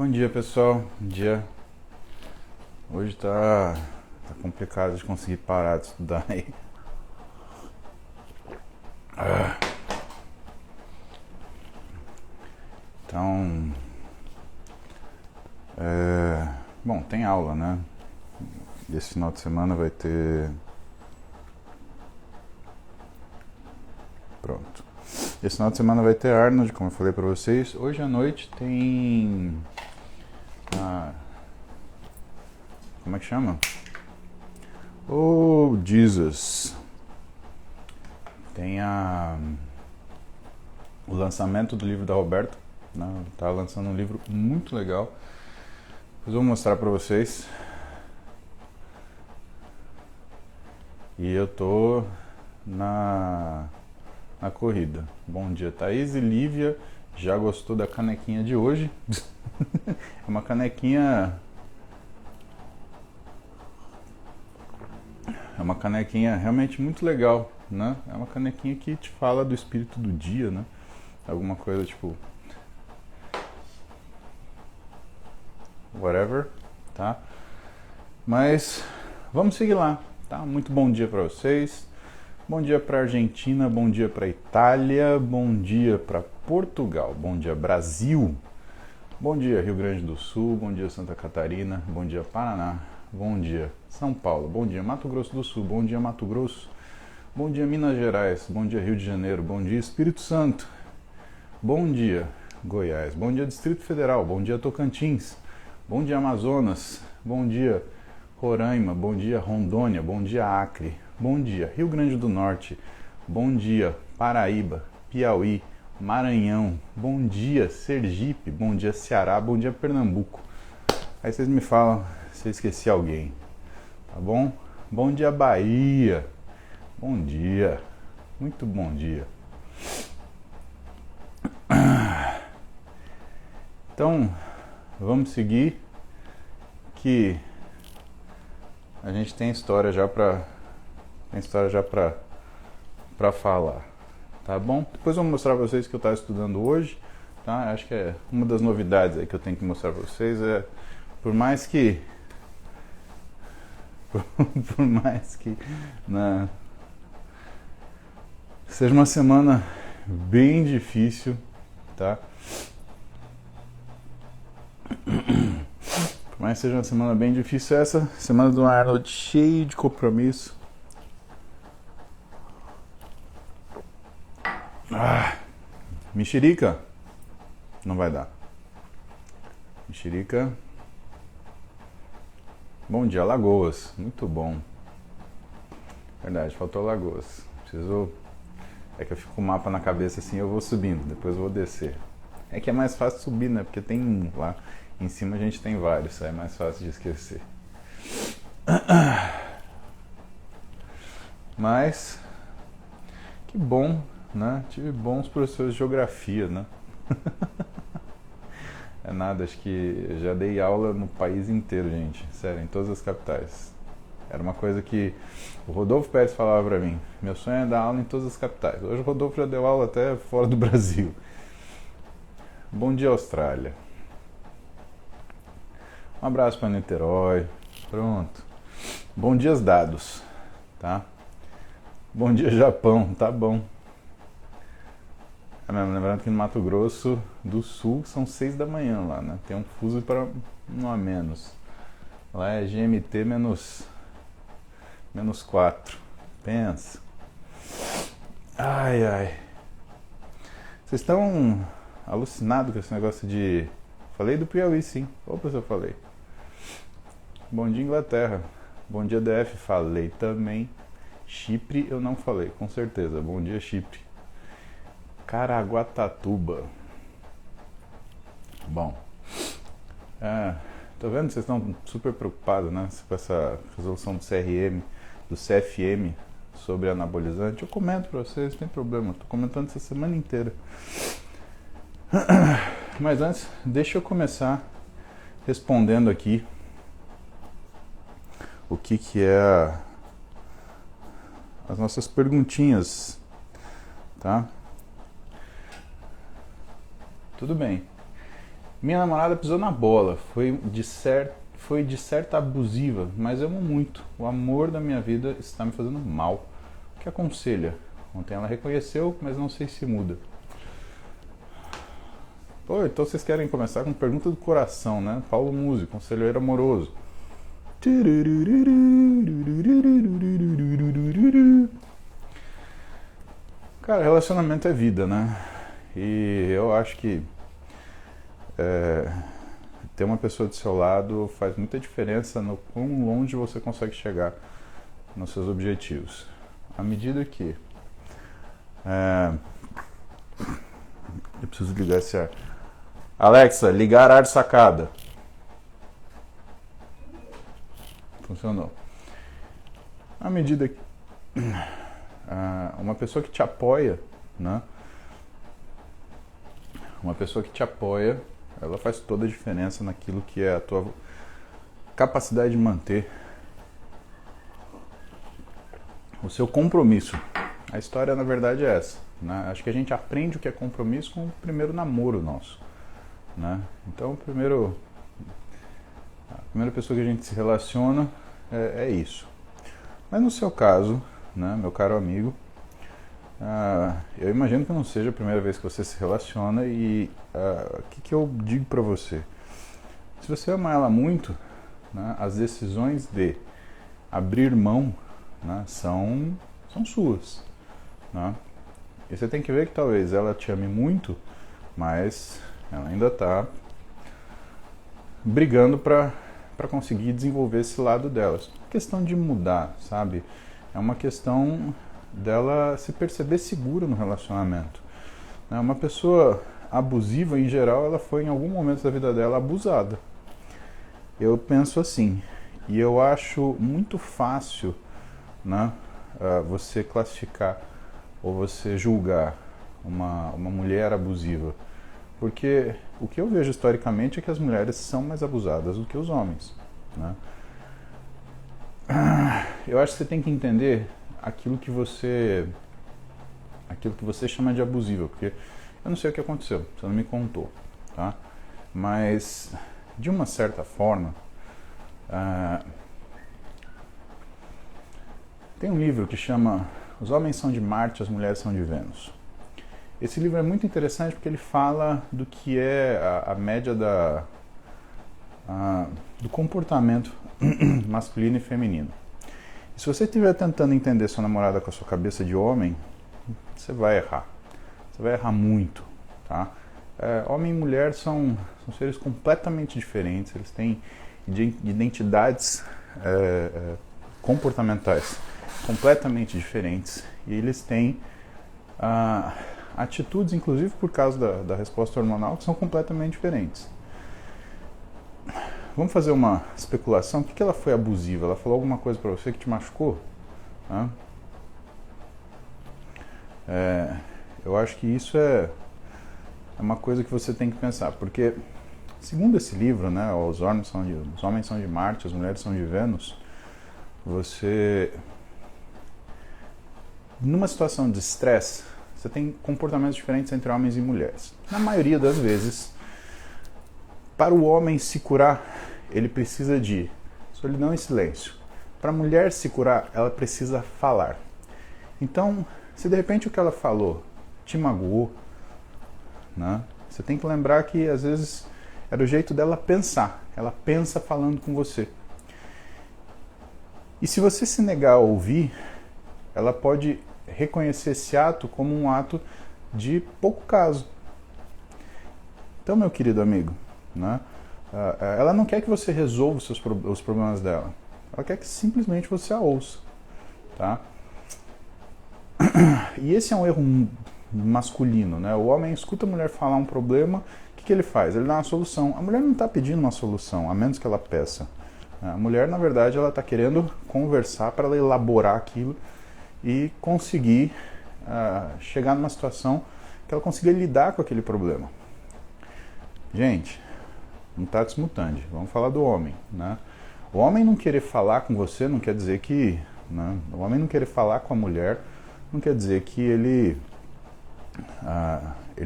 Bom dia, pessoal. Bom dia. Hoje tá complicado de conseguir parar de estudar aí. Então, bom, tem aula, né? Esse final de semana vai ter... Pronto. Esse final de semana vai ter Arnold, como eu falei pra vocês. Hoje à noite tem... Como é que chama? Oh, Jesus! Tem o lançamento do livro da Roberta, né? Tá lançando um livro muito legal. Depois eu vou mostrar pra vocês. E eu tô na corrida. Bom dia, Thaís e Lívia. Já gostou da canequinha de hoje? É uma canequinha... É uma canequinha realmente muito legal, né? É uma canequinha que te fala do espírito do dia, né? Alguma coisa tipo... whatever, tá? Mas vamos seguir lá, tá? Muito bom dia para vocês. Bom dia para Argentina, bom dia para Itália, bom dia para Portugal, bom dia Brasil, bom dia Rio Grande do Sul, bom dia Santa Catarina, bom dia Paraná, bom dia São Paulo, bom dia Mato Grosso do Sul, bom dia Mato Grosso, bom dia Minas Gerais, bom dia Rio de Janeiro, bom dia Espírito Santo, bom dia Goiás, bom dia Distrito Federal, bom dia Tocantins, bom dia Amazonas, bom dia Roraima, bom dia Rondônia, bom dia Acre, bom dia Rio Grande do Norte, bom dia Paraíba, Piauí, Maranhão, bom dia Sergipe, bom dia Ceará, bom dia Pernambuco. Aí vocês me falam se eu esqueci alguém, tá bom? Bom dia Bahia, bom dia, muito bom dia. Então, vamos seguir que a gente tem história já pra falar, tá bom? Depois eu vou mostrar pra vocês que eu estava estudando hoje, tá? Acho que é uma das novidades aí que eu tenho que mostrar pra vocês por mais que né, seja uma semana bem difícil, tá? Mas seja uma semana bem difícil essa semana do Arnold, cheio de compromisso. Mexerica não vai dar. Mexerica. Bom dia, Alagoas, muito bom. Verdade, faltou Alagoas. É que eu fico com o mapa na cabeça assim, eu vou subindo, depois eu vou descer. É que é mais fácil subir, né? Porque tem um lá. Em cima a gente tem vários, aí é mais fácil de esquecer. Mas, que bom, né? Tive bons professores de geografia, né? É nada, acho que eu já dei aula no país inteiro, gente. Sério, em todas as capitais. Era uma coisa que o Rodolfo Pérez falava pra mim. Meu sonho é dar aula em todas as capitais. Hoje o Rodolfo já deu aula até fora do Brasil. Bom dia, Austrália. Um abraço para Niterói. Pronto. Bom dia, dados, tá? Bom dia, Japão. Tá bom. Lembrando que no Mato Grosso do Sul são 6 da manhã lá, né? Tem um fuso para um a menos. Lá é GMT menos 4. Pensa. Ai, ai. Vocês estão alucinados com esse negócio de... Falei do Piauí, sim. Opa, se eu falei. Bom dia, Inglaterra. Bom dia, DF. Falei também. Chipre eu não falei, com certeza. Bom dia, Chipre. Caraguatatuba. Bom. Tô vendo que vocês estão super preocupados, né? Com essa resolução do CRM, do CFM sobre anabolizante. Eu comento pra vocês, não tem problema. Tô comentando essa semana inteira. Mas antes, deixa eu começar respondendo aqui o que é as nossas perguntinhas, tá? Tudo bem. Minha namorada pisou na bola, foi de certa abusiva, mas amo muito. O amor da minha vida está me fazendo mal. O que aconselha? Ontem ela reconheceu, mas não sei se muda. Pô, então vocês querem começar com pergunta do coração, né? Paulo Musi, conselheiro amoroso. Cara, relacionamento é vida, né? E eu acho que ter uma pessoa do seu lado faz muita diferença no quão longe você consegue chegar nos seus objetivos. À medida que eu preciso ligar esse ar. Alexa, ligar ar de sacada. Funcionou. À medida que uma pessoa que te apoia, né? Uma pessoa que te apoia, ela faz toda a diferença naquilo que é a tua capacidade de manter o seu compromisso. A história, na verdade, é essa, né? Acho que a gente aprende o que é compromisso com o primeiro namoro nosso, né? Então, a primeira pessoa que a gente se relaciona é isso. Mas no seu caso, né, meu caro amigo, eu imagino que não seja a primeira vez que você se relaciona e o que eu digo pra você? Se você ama ela muito, né, as decisões de abrir mão, né, são suas, né? E você tem que ver que talvez ela te ame muito, mas ela ainda está brigando para conseguir desenvolver esse lado dela. Isso é uma questão de mudar, sabe? É uma questão dela se perceber segura no relacionamento. Uma pessoa abusiva, em geral, ela foi em algum momento da vida dela abusada. Eu penso assim, e eu acho muito fácil, né, você classificar ou você julgar uma mulher abusiva, porque o que eu vejo historicamente é que as mulheres são mais abusadas do que os homens, né? Eu acho que você tem que entender aquilo que você chama de abusiva, porque eu não sei o que aconteceu, você não me contou, tá? Mas de uma certa forma, tem um livro que chama Os Homens São de Marte, as Mulheres São de Vênus. Esse livro é muito interessante porque ele fala do que é a média do comportamento masculino e feminino. E se você estiver tentando entender sua namorada com a sua cabeça de homem, você vai errar. Você vai errar muito, tá? Homem e mulher são seres completamente diferentes, eles têm identidades comportamentais completamente diferentes e eles têm atitudes, inclusive por causa da resposta hormonal, que são completamente diferentes. Vamos fazer uma especulação. O que ela foi abusiva? Ela falou alguma coisa pra você que te machucou? Eu acho que isso é uma coisa que você tem que pensar, porque segundo esse livro, né, os homens são de Marte, as mulheres são de Vênus, você, numa situação de estresse, você tem comportamentos diferentes entre homens e mulheres. Na maioria das vezes, para o homem se curar, ele precisa de solidão e silêncio. Para a mulher se curar, ela precisa falar. Então, se de repente o que ela falou te magoou, né, você tem que lembrar que às vezes era o jeito dela pensar. Ela pensa falando com você. E se você se negar a ouvir, ela pode reconhecer esse ato como um ato de pouco caso. Então, meu querido amigo, né, ela não quer que você resolva os problemas dela. Ela quer que simplesmente você a ouça, tá? E esse é um erro masculino, né? O homem escuta a mulher falar um problema, o que ele faz? Ele dá uma solução. A mulher não está pedindo uma solução, a menos que ela peça. A mulher, na verdade, ela está querendo conversar para ela elaborar aquilo e conseguir chegar numa situação que ela consiga lidar com aquele problema. Gente, mutatis mutandis, vamos falar do homem, né? O homem não querer falar com você não quer dizer que, né, o homem não querer falar com a mulher não quer dizer que ele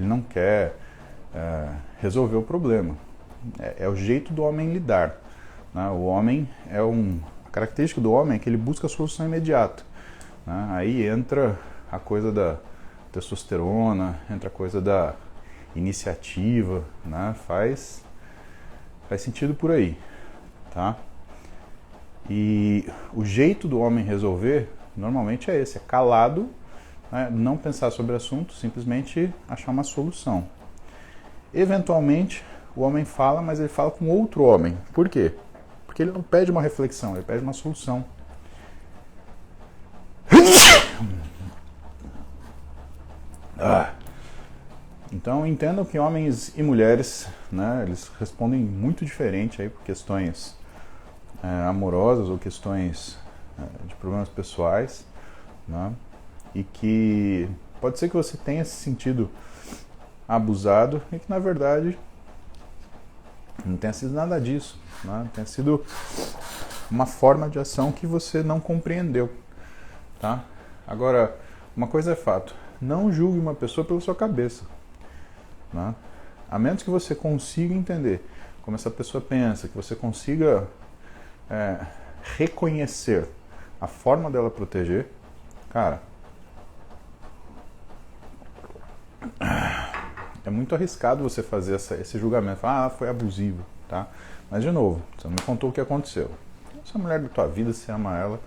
não quer resolver o problema. É o jeito do homem lidar. Né? O homem a característica do homem é que ele busca a solução imediata. Né? Aí entra a coisa da testosterona, entra a coisa da iniciativa, né? Faz sentido por aí, tá? E o jeito do homem resolver normalmente é esse, é calado, né? Não pensar sobre o assunto, simplesmente achar uma solução. Eventualmente o homem fala, mas ele fala com outro homem. Por quê? Porque ele não pede uma reflexão, ele pede uma solução. Então entendam que homens e mulheres, né, eles respondem muito diferente aí por questões amorosas ou questões de problemas pessoais, né, e que pode ser que você tenha se sentido abusado e que na verdade não tenha sido nada disso, né, tenha sido uma forma de ação que você não compreendeu, tá? Agora, uma coisa é fato, não julgue uma pessoa pela sua cabeça, né? A menos que você consiga entender como essa pessoa pensa, que você consiga reconhecer a forma dela proteger, cara, é muito arriscado você fazer esse julgamento, foi abusivo, tá? Mas de novo, você não me contou o que aconteceu. Essa mulher da tua vida, você ama ela,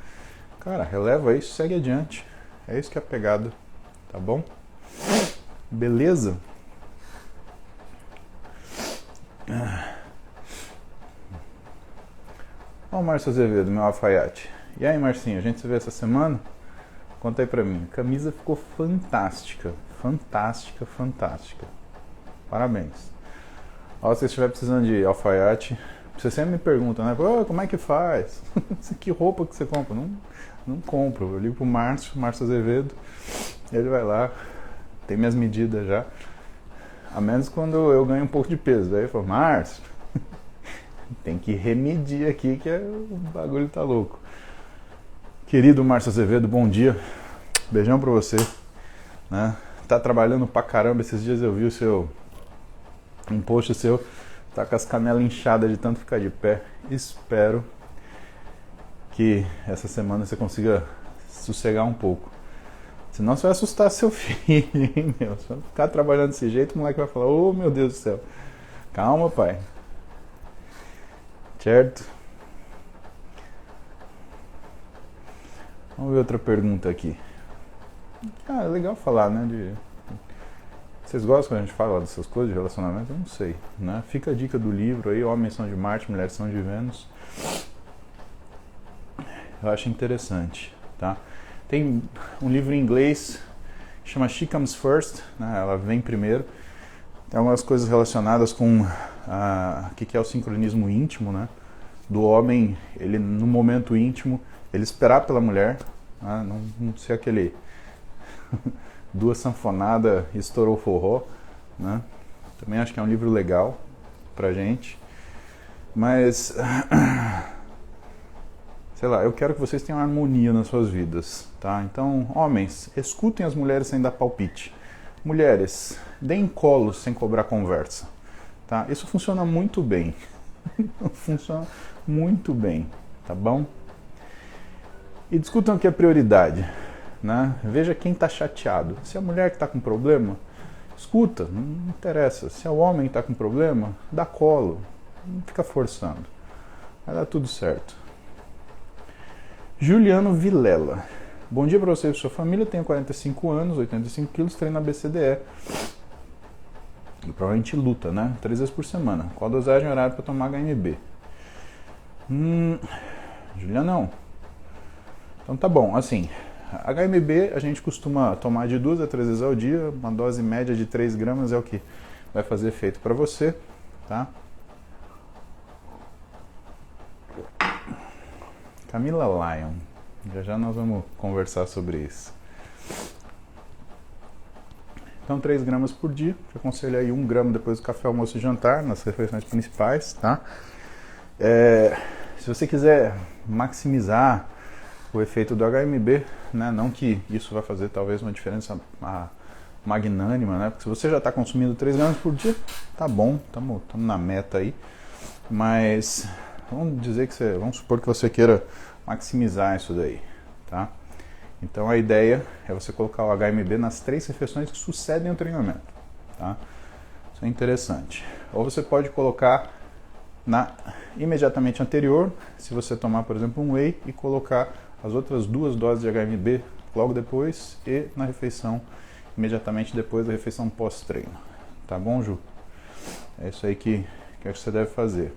cara, releva isso, segue adiante. É isso que é a pegada, tá bom? Beleza? Ó o Márcio Azevedo, meu alfaiate. E aí, Marcinho, a gente se vê essa semana? Conta aí pra mim. A camisa ficou fantástica. Fantástica, fantástica. Parabéns. Ó, se você estiver precisando de alfaiate, você sempre me pergunta, né? Como é que faz? Que roupa que você compra? Não compro. Eu ligo pro Márcio Azevedo. Ele vai lá, tem minhas medidas já. A menos quando eu ganho um pouco de peso. Aí eu falo, Márcio, tem que remedir aqui que o bagulho tá louco. Querido Márcio Azevedo, bom dia. Beijão pra você. Né? Tá trabalhando pra caramba. Esses dias eu vi um post seu. Tá com as canelas inchadas de tanto ficar de pé. Espero que essa semana você consiga sossegar um pouco. Senão você vai assustar seu filho, hein, meu? Se você ficar trabalhando desse jeito, o moleque vai falar, oh, meu Deus do céu. Calma, pai. Certo? Vamos ver outra pergunta aqui. É legal falar, né? Vocês gostam quando a gente fala dessas coisas de relacionamento? Eu não sei, né? Fica a dica do livro aí, Homens são de Marte, Mulheres são de Vênus. Eu acho interessante, tá? Tem um livro em inglês que chama She Comes First, né? Ela vem primeiro. Tem algumas coisas relacionadas com o que é o sincronismo íntimo, né? Do homem, ele no momento íntimo, ele esperar pela mulher, né? Não ser aquele duas sanfonadas e estourou o forró, né? Também acho que é um livro legal pra gente. Mas sei lá, eu quero que vocês tenham harmonia nas suas vidas, tá? Então, homens, escutem as mulheres sem dar palpite. Mulheres, deem colo sem cobrar conversa, tá? Isso funciona muito bem. Funciona muito bem, tá bom? E discutam o que é prioridade, né? Veja quem está chateado. Se é a mulher que está com problema, escuta, não interessa. Se é o homem que está com problema, dá colo, não fica forçando. Vai dar tudo certo. Juliano Vilela. Bom dia para você e para sua família. Tenho 45 anos, 85 quilos, treino na BCDE. E provavelmente luta, né? 3 vezes por semana. Qual a dosagem e horário para tomar HMB? Julianão. Então tá bom, assim, HMB a gente costuma tomar de 2 a 3 vezes ao dia, uma dose média de 3 gramas é o que vai fazer efeito para você, tá? Camila Lyon, já nós vamos conversar sobre isso. Então 3 gramas por dia, eu aconselho aí 1 grama depois do café, almoço e jantar, nas refeições principais, tá? Se você quiser maximizar o efeito do HMB, né? Não que isso vai fazer talvez uma diferença magnânima, né? Porque se você já está consumindo 3 gramas por dia, tá bom, estamos na meta aí. Mas vamos supor que você queira maximizar isso daí, tá? Então a ideia é você colocar o HMB nas 3 refeições que sucedem o treinamento, tá? Isso é interessante. Ou você pode colocar imediatamente anterior, se você tomar, por exemplo, um whey, e colocar as outras 2 doses de HMB logo depois e na refeição imediatamente depois da refeição pós-treino. Tá bom, Ju? É isso aí que você deve fazer.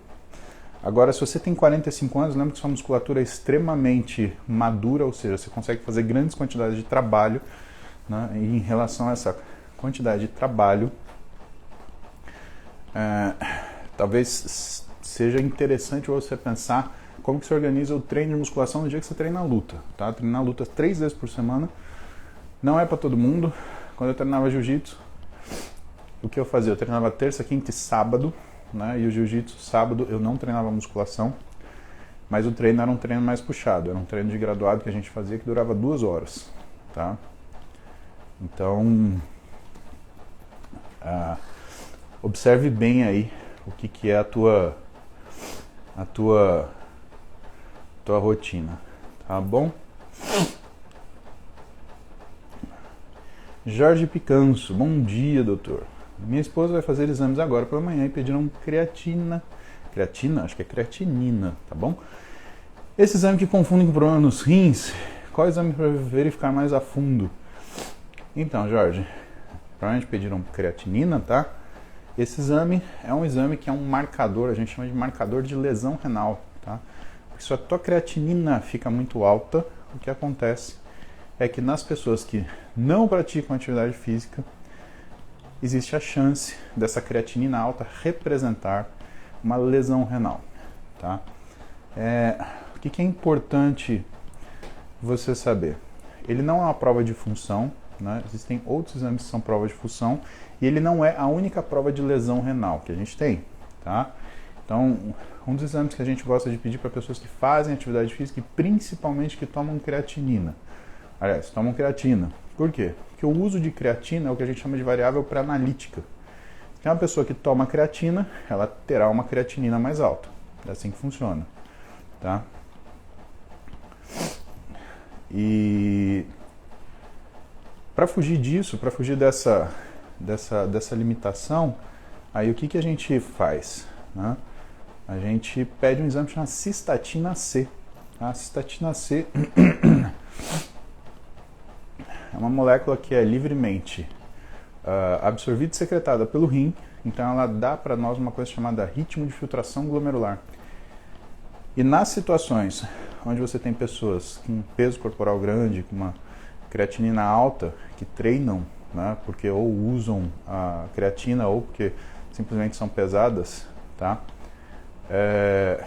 Agora, se você tem 45 anos, lembra que sua musculatura é extremamente madura, ou seja, você consegue fazer grandes quantidades de trabalho, né? E em relação a essa quantidade de trabalho, talvez seja interessante você pensar como que você organiza o treino de musculação no dia que você treina a luta, tá? Treinar a luta 3 vezes por semana não é para todo mundo. Quando eu treinava jiu-jitsu, o que eu fazia? Eu treinava terça, quinta e sábado, né? E o jiu-jitsu, sábado, eu não treinava musculação, mas o treino era um treino mais puxado, era um treino de graduado que a gente fazia que durava 2 horas, tá? Então, observe bem aí o que é a tua rotina, tá bom? Jorge Picanso, bom dia, doutor. Minha esposa vai fazer exames agora pela manhã e pediram creatina, acho que é creatinina, tá bom? Esse exame que confunde com problema nos rins, qual exame para verificar mais a fundo? Então, Jorge, provavelmente pediram creatinina, tá? Esse exame é um exame que é um marcador, a gente chama de marcador de lesão renal, tá? Porque se a tua creatinina fica muito alta, o que acontece é que nas pessoas que não praticam atividade física, existe a chance dessa creatinina alta representar uma lesão renal, tá? O que é importante você saber? Ele não é uma prova de função, né? Existem outros exames que são provas de função, e ele não é a única prova de lesão renal que a gente tem, tá? Então, um dos exames que a gente gosta de pedir para pessoas que fazem atividade física e principalmente que tomam creatina. Aliás, tomam creatina. Por quê? Porque o uso de creatina é o que a gente chama de variável pré-analítica. Se é uma pessoa que toma creatina, ela terá uma creatinina mais alta. É assim que funciona, tá? E para fugir disso, para fugir dessa limitação, aí o que a gente faz, né? A gente pede um exame chamado cistatina C. A cistatina C é uma molécula que é livremente absorvida e secretada pelo rim, então ela dá para nós uma coisa chamada ritmo de filtração glomerular. E nas situações onde você tem pessoas com peso corporal grande, com uma creatinina alta, que treinam, né, porque ou usam a creatina ou porque simplesmente são pesadas, tá? É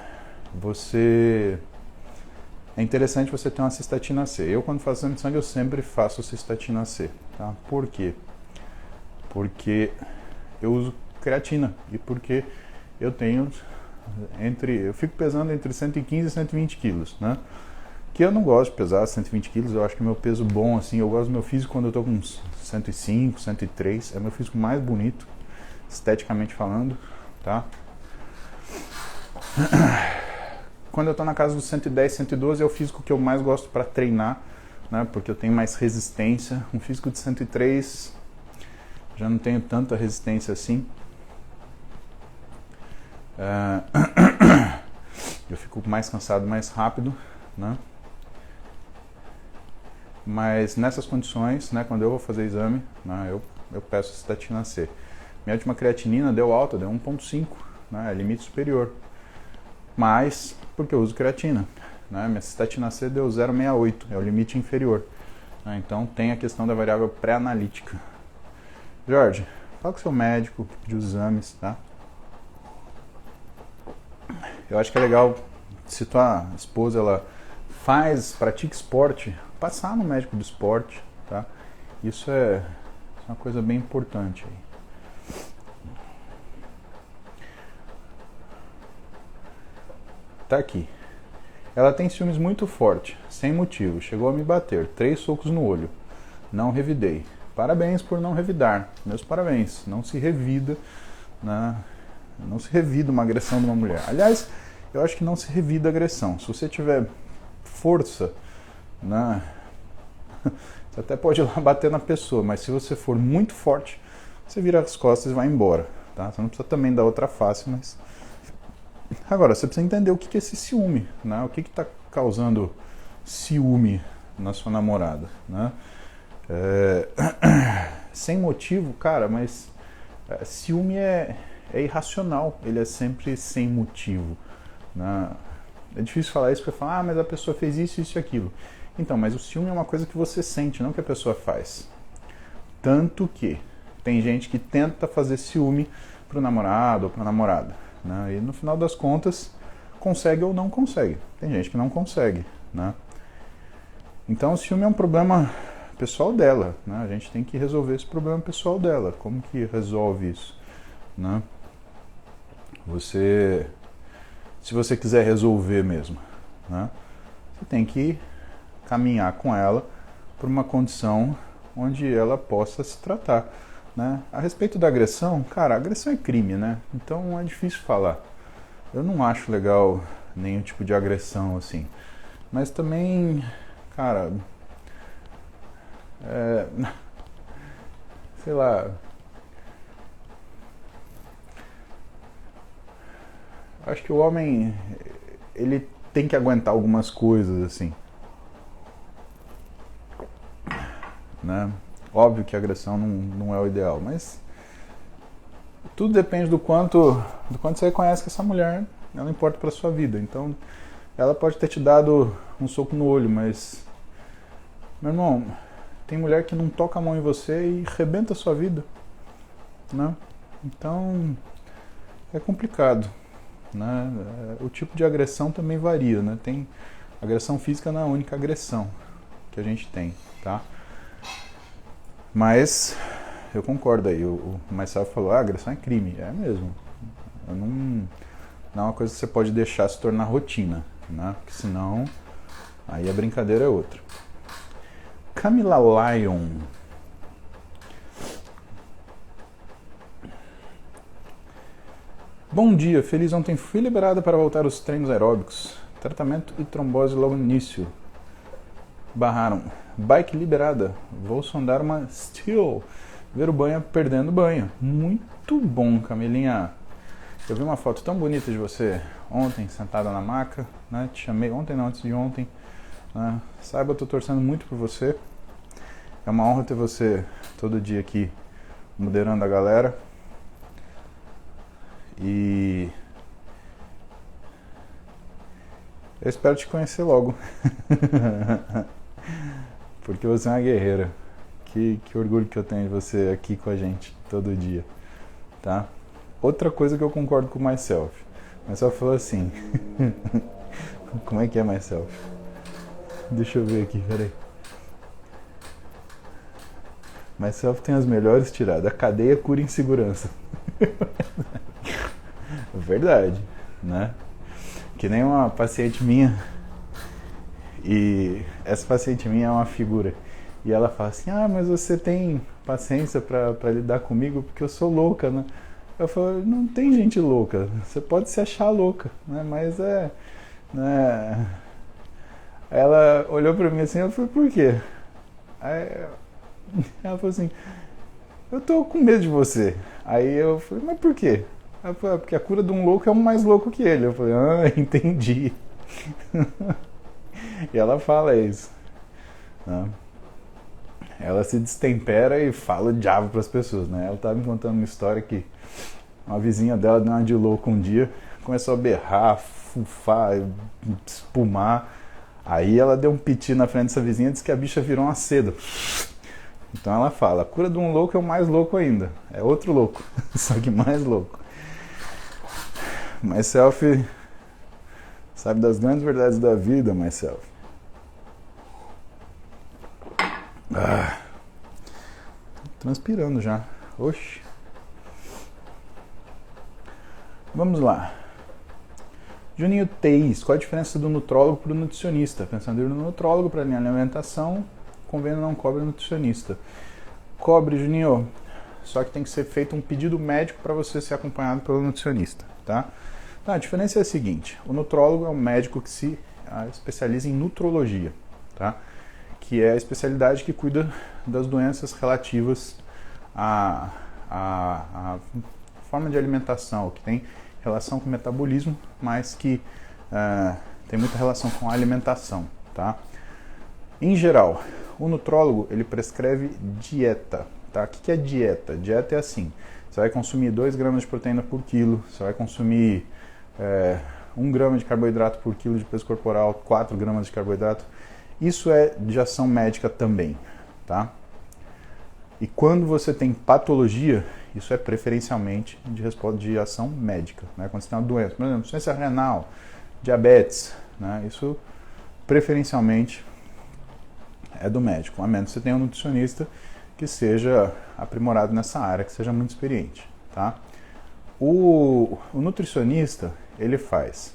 interessante você ter uma cistatina C. Eu, quando faço exame de sangue, eu sempre faço cistatina C, tá? Por quê? Porque eu uso creatina e porque eu fico pesando entre 115 e 120 quilos, né? Que eu não gosto de pesar 120 quilos, eu acho que meu peso bom, assim, eu gosto do meu físico quando eu tô com uns 105, 103, é meu físico mais bonito, esteticamente falando, tá? Quando eu tô na casa dos 110, 112 é o físico que eu mais gosto para treinar, né? Porque eu tenho mais resistência. Um físico de 103 já não tenho tanta resistência assim. Eu fico mais cansado mais rápido, né? Mas nessas condições, né, quando eu vou fazer exame, né, eu peço cistatina C. Minha última creatinina deu alta, deu 1,5, né, é limite superior. Mas, porque eu uso creatina, né, minha cistatina C deu 0,68, é o limite inferior. Né, então tem a questão da variável pré-analítica. Jorge, fala com o seu médico, de exames, tá? Eu acho que é legal, se tua esposa ela pratica esporte, passar no médico do esporte, tá? Isso é uma coisa bem importante aí. Tá aqui. Ela tem ciúmes muito forte, sem motivo. Chegou a me bater, 3 socos no olho. Não revidei. Parabéns por não revidar. Meus parabéns. Não se revida, né? Não se revida uma agressão de uma mulher. Aliás, eu acho que não se revida agressão. Se você tiver força, né? Você até pode ir lá bater na pessoa, mas se você for muito forte, você vira as costas e vai embora, tá? Você não precisa também dar outra face, mas... Agora, você precisa entender o que é esse ciúme, né? O que está causando ciúme na sua namorada, né? Sem motivo, cara, mas ciúme é irracional, ele é sempre sem motivo, né? É difícil falar isso porque falar, mas a pessoa fez isso, isso e aquilo. Então, mas o ciúme é uma coisa que você sente, não que a pessoa faz. Tanto que tem gente que tenta fazer ciúme pro namorado ou pra namorada, né? E no final das contas, consegue ou não consegue. Tem gente que não consegue, né? Então o ciúme é um problema pessoal dela, né? A gente tem que resolver esse problema pessoal dela. Como que resolve isso, né? Se você quiser resolver mesmo, né? Você tem que caminhar com ela para uma condição onde ela possa se tratar, né? A respeito da agressão, cara, a agressão é crime, né? Então é difícil falar. Eu não acho legal nenhum tipo de agressão assim, mas também, cara, sei lá, acho que o homem, ele tem que aguentar algumas coisas assim, né? Óbvio que a agressão não é o ideal, mas tudo depende do quanto você reconhece que essa mulher, ela importa para sua vida. Então, ela pode ter te dado um soco no olho, mas, meu irmão, tem mulher que não toca a mão em você e rebenta a sua vida, né? Então, é complicado, né? O tipo de agressão também varia, né? Tem agressão física, não é a única agressão que a gente tem, tá? Mas eu concordo aí, o Marcelo falou, agressão é crime, é mesmo. Não é uma coisa que você pode deixar se tornar rotina, né? Porque senão, aí a brincadeira é outra. Camila Lyon. Bom dia, feliz ontem fui liberada para voltar aos treinos aeróbicos. Tratamento e trombose logo no início. Barraram. Bike liberada. Vou sondar uma Steel. Ver o banho perdendo banho. Muito bom, Camilinha. Eu vi uma foto tão bonita de você ontem, sentada na maca, né? Te chamei ontem, não, antes de ontem, né? Saiba, eu tô torcendo muito por você. É uma honra ter você todo dia aqui moderando a galera. E eu espero te conhecer logo. Porque você é uma guerreira. Que orgulho que eu tenho de você aqui com a gente todo dia, tá? Outra coisa que eu concordo com o Myself. Myself falou assim. Como é que é Myself? Deixa eu ver aqui, peraí. Myself tem as melhores tiradas. A cadeia cura insegurança. Verdade, né? Que nem uma paciente minha. E essa paciente minha é uma figura. E ela fala assim, mas você tem paciência pra lidar comigo porque eu sou louca, né? Eu falo, não tem gente louca. Você pode se achar louca, né? Mas né? Ela olhou pra mim assim, eu falei, por quê? Aí ela falou assim, eu tô com medo de você. Aí eu falei, mas por quê? Ela falou, porque a cura de um louco é um mais louco que ele. Eu falei, entendi. E ela fala isso, né? Ela se destempera e fala o diabo pras pessoas, né? Ela tava me contando uma história que uma vizinha dela deu uma de louco um dia, começou a berrar, fufar, espumar. Aí ela deu um piti na frente dessa vizinha e disse que a bicha virou uma seda. Então ela fala, a cura de um louco é o mais louco ainda. É outro louco, só que mais louco. Myself sabe das grandes verdades da vida, Myself. Transpirando já. Oxi. Vamos lá. Juninho Teis, qual a diferença do nutrólogo para o nutricionista? Pensando em ir no nutrólogo para alinhar a alimentação, convênio não cobre nutricionista. Cobre, Juninho. Só que tem que ser feito um pedido médico para você ser acompanhado pelo nutricionista, tá? Então, a diferença é a seguinte: o nutrólogo é um médico que se especializa em nutrologia, tá? Que é a especialidade que cuida das doenças relativas à forma de alimentação, que tem relação com o metabolismo, mas que tem muita relação com a alimentação, tá? Em geral, o nutrólogo ele prescreve dieta, tá? O que é dieta? Dieta é assim: você vai consumir 2 gramas de proteína por quilo, você vai consumir 1 grama de carboidrato por quilo de peso corporal, 4 gramas de carboidrato. Isso é de ação médica também, tá? E quando você tem patologia, isso é preferencialmente de ação médica, né? Quando você tem uma doença, por exemplo, insuficiência renal, diabetes, né? Isso preferencialmente é do médico, a menos que você tenha um nutricionista que seja aprimorado nessa área, que seja muito experiente, tá? O nutricionista, ele faz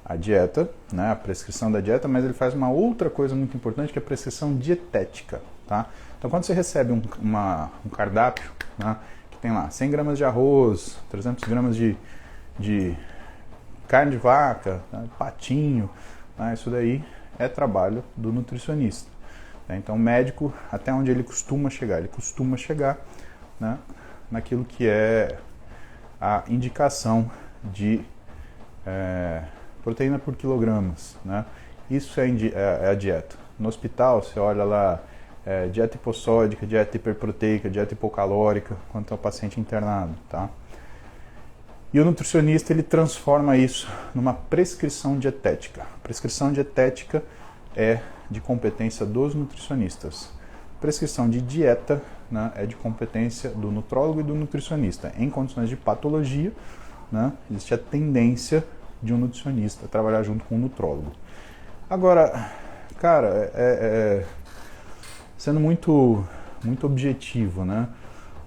a dieta, né, a prescrição da dieta, mas ele faz uma outra coisa muito importante, que é a prescrição dietética, tá? Então, quando você recebe um cardápio, né, que tem lá 100 gramas de arroz, 300 gramas de carne de vaca, né, patinho, né, isso daí é trabalho do nutricionista. Né? Então, o médico, até onde ele costuma chegar? Ele costuma chegar, né, naquilo que é a indicação de proteína por quilogramas, né? Isso é a dieta. No hospital, você olha lá, dieta hipossódica, dieta hiperproteica, dieta hipocalórica, quanto ao paciente internado, tá? E o nutricionista, ele transforma isso numa prescrição dietética. A prescrição dietética é de competência dos nutricionistas. Prescrição de dieta, né, é de competência do nutrólogo e do nutricionista. Em condições de patologia, né, existe a tendência de um nutricionista trabalhar junto com o nutrólogo. Agora, cara, sendo muito objetivo, né?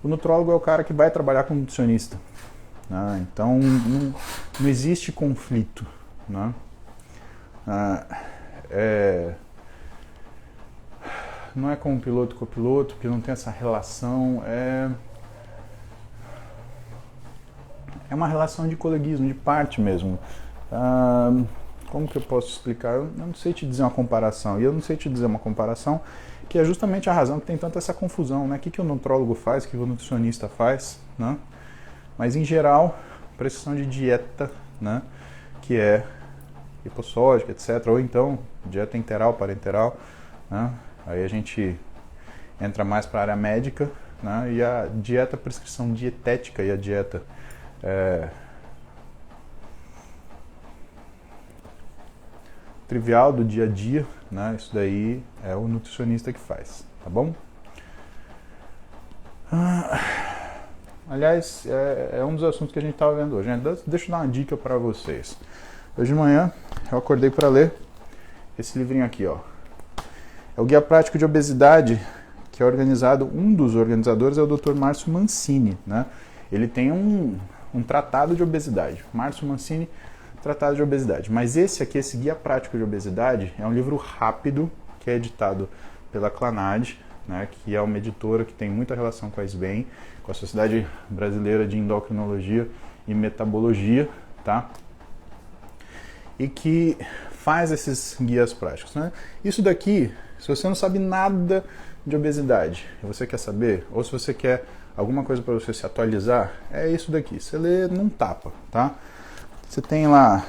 O nutrólogo é o cara que vai trabalhar com o nutricionista, né? Então, não existe conflito, né? Não é como piloto com copiloto, porque não tem essa relação. É uma relação de coleguismo, de parte mesmo. Como que eu posso explicar? Eu não sei te dizer uma comparação. E eu não sei te dizer uma comparação que é justamente a razão que tem tanta essa confusão, né? O que o nutrólogo faz, o que o nutricionista faz, né? Mas, em geral, prescrição de dieta, né? Que é hipossódica, etc. Ou então, dieta enteral, parenteral, né? Aí a gente entra mais para a área médica, né? E a dieta, a prescrição dietética e a dieta trivial do dia a dia, né? Isso daí é o nutricionista que faz, tá bom? Aliás, é um dos assuntos que a gente estava vendo hoje, né? Deixa eu dar uma dica para vocês. Hoje de manhã eu acordei para ler esse livrinho aqui, ó. É o Guia Prático de Obesidade, que é organizado, um dos organizadores é o Dr. Márcio Mancini, né? Ele tem um tratado de obesidade. Márcio Mancini, tratado de obesidade. Mas esse aqui, esse Guia Prático de Obesidade, é um livro rápido, que é editado pela Clanad, né, que é uma editora que tem muita relação com a SBEM, com a Sociedade Brasileira de Endocrinologia e Metabologia, tá? E que faz esses guias práticos, né? Isso daqui, se você não sabe nada de obesidade e você quer saber, ou se você quer alguma coisa para você se atualizar, é isso daqui. Você lê num tapa, tá? Você tem lá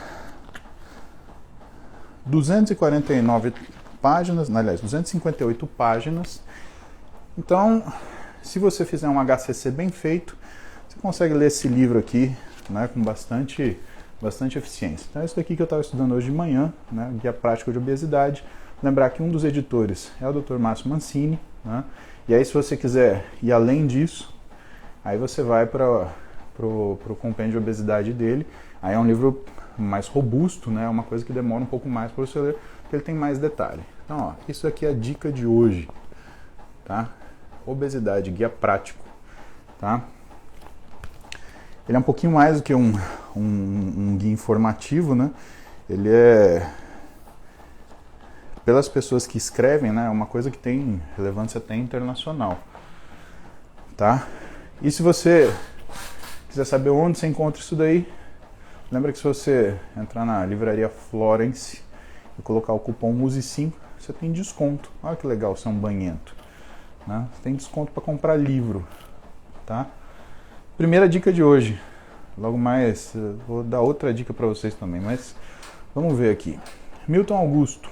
249 páginas, aliás, 258 páginas. Então, se você fizer um HCC bem feito, você consegue ler esse livro aqui, né, com bastante eficiência. Então, é isso daqui que eu estava estudando hoje de manhã, né, Guia Prático de Obesidade. Lembrar que um dos editores é o Dr. Márcio Mancini, né, e aí se você quiser ir além disso, aí você vai para o compêndio de obesidade dele. Aí é um livro mais robusto, né, uma coisa que demora um pouco mais para você ler, porque ele tem mais detalhe. Então, ó, isso aqui é a dica de hoje, tá? Obesidade, guia prático, tá? Ele é um pouquinho mais do que um guia informativo, né? Ele é, pelas pessoas que escrevem, né, uma coisa que tem relevância até internacional. tá? E se você quiser saber onde você encontra isso daí, lembra que se você entrar na livraria Florence e colocar o cupom USE5, você tem desconto. Olha que legal, você é um banhento, né? Você tem desconto para comprar livro, tá? Primeira dica de hoje. Logo mais, vou dar outra dica para vocês também, mas vamos ver aqui. Milton Augusto.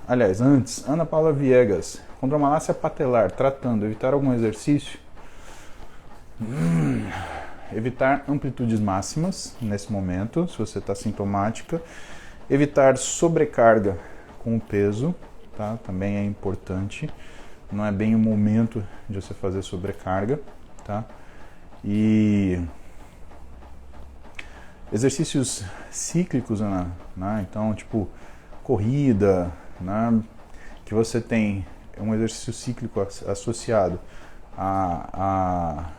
Aliás, antes, Ana Paula Viegas. Condromalácia patelar, tratando, evitar algum exercício? Evitar amplitudes máximas nesse momento, se você está sintomática. Evitar sobrecarga com o peso, tá? Também é importante. Não é bem o momento de você fazer sobrecarga, tá? E exercícios cíclicos, né? Então, tipo, corrida, né? Que você tem um exercício cíclico associado a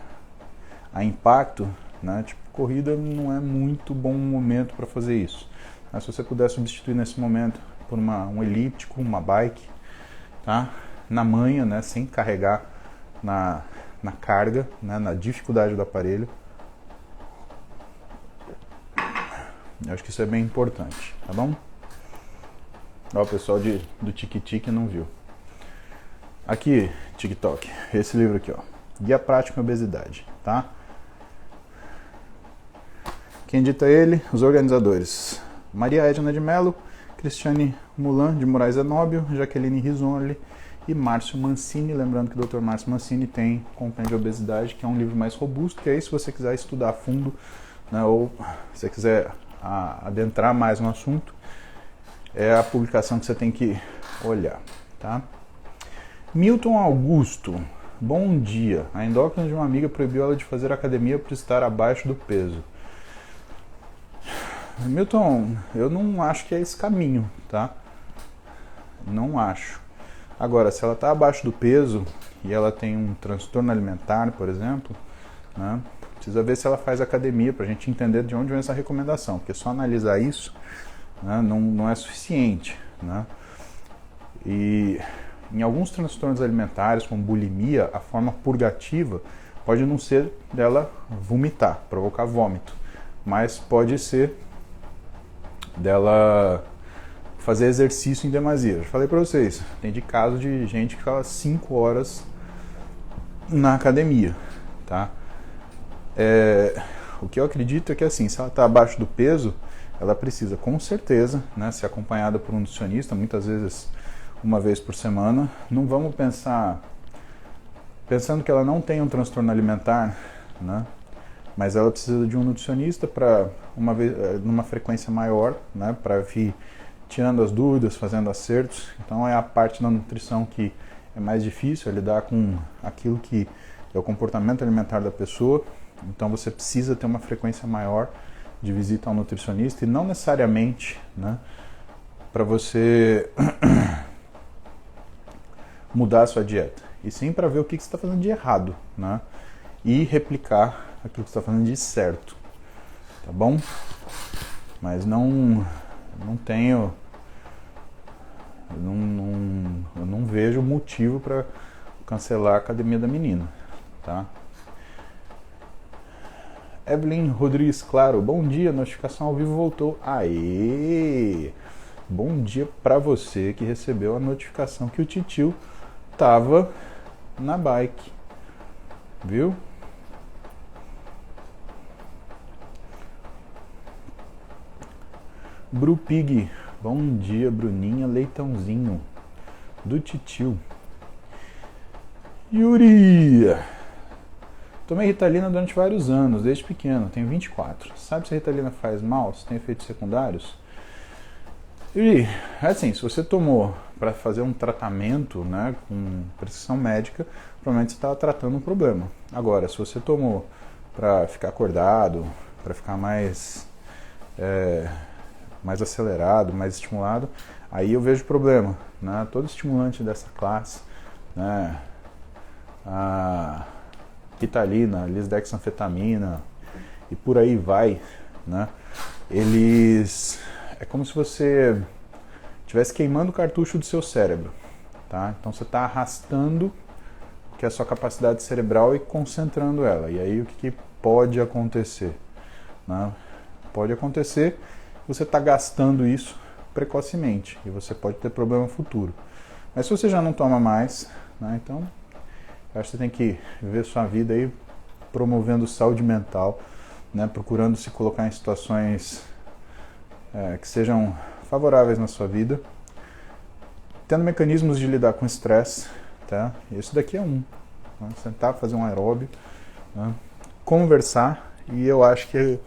impacto, né? Tipo, corrida não é muito bom momento para fazer isso. Mas se você puder substituir nesse momento por um elíptico, uma bike, tá? Na manha, né? Sem carregar na carga, né? Na dificuldade do aparelho. Eu acho que isso é bem importante, tá bom? Ó, o pessoal do Tic-Tic não viu. Aqui, TikTok, esse livro aqui, ó. Guia Prático em Obesidade, tá? Quem edita ele? Os organizadores. Maria Edna de Mello, Cristiane Mulan de Moraes Enóbio, Jaqueline Risoli e Márcio Mancini. Lembrando que o Dr. Márcio Mancini tem Compêndio de Obesidade, que é um livro mais robusto, que aí se você quiser estudar a fundo, né, ou se você quiser adentrar mais no assunto, é a publicação que você tem que olhar, tá? Milton Augusto, bom dia. A endócrina de uma amiga proibiu ela de fazer academia por estar abaixo do peso. Milton, eu não acho que é esse caminho, tá? Não acho. Agora, se ela está abaixo do peso e ela tem um transtorno alimentar, por exemplo, né, precisa ver se ela faz academia para a gente entender de onde vem essa recomendação, porque só analisar isso, né, não é suficiente, né? E em alguns transtornos alimentares, como bulimia, a forma purgativa pode não ser dela vomitar, provocar vômito, mas pode ser dela fazer exercício em demasia. Eu falei para vocês, tem de caso de gente que ficava 5 horas na academia, tá? O que eu acredito é que assim, se ela está abaixo do peso, ela precisa com certeza, né, ser acompanhada por um nutricionista, muitas vezes uma vez por semana. Não vamos pensando que ela não tem um transtorno alimentar, né, mas ela precisa de um nutricionista para numa frequência maior, né, para vir tirando as dúvidas, fazendo acertos. Então é a parte da nutrição que é mais difícil, é lidar com aquilo que é o comportamento alimentar da pessoa. Então você precisa ter uma frequência maior de visita ao nutricionista, e não necessariamente, né, para você mudar a sua dieta, e sim para ver o que você está fazendo de errado, né, e replicar aquilo que você está fazendo de certo, tá bom? Mas não tenho, eu não vejo motivo para cancelar a academia da menina, tá? Evelyn Rodrigues Claro, bom dia, notificação ao vivo voltou. Aê! Bom dia para você que recebeu a notificação que o titio tava na bike, viu? Brupig, bom dia, Bruninha Leitãozinho, do titio. Yuri, tomei Ritalina durante vários anos, desde pequeno, tenho 24. Sabe se a Ritalina faz mal, se tem efeitos secundários? E, assim, se você tomou para fazer um tratamento, né, com prescrição médica, provavelmente você estava tratando um problema. Agora, se você tomou para ficar acordado, para ficar mais acelerado, mais estimulado, aí eu vejo problema, né? Todo estimulante dessa classe, né, a Ritalina, lisdexanfetamina e por aí vai, né? Eles é como se você estivesse queimando o cartucho do seu cérebro, tá? Então você está arrastando que é a sua capacidade cerebral e concentrando ela. E aí o que pode acontecer? Né? Pode acontecer você está gastando isso precocemente e você pode ter problema futuro. Mas se você já não toma mais, né, então eu acho que você tem que viver sua vida aí promovendo saúde mental, né, procurando se colocar em situações que sejam favoráveis na sua vida, tendo mecanismos de lidar com estresse, tá? Esse daqui é um. Né? Sentar, fazer um aeróbio, né? Conversar, e eu acho que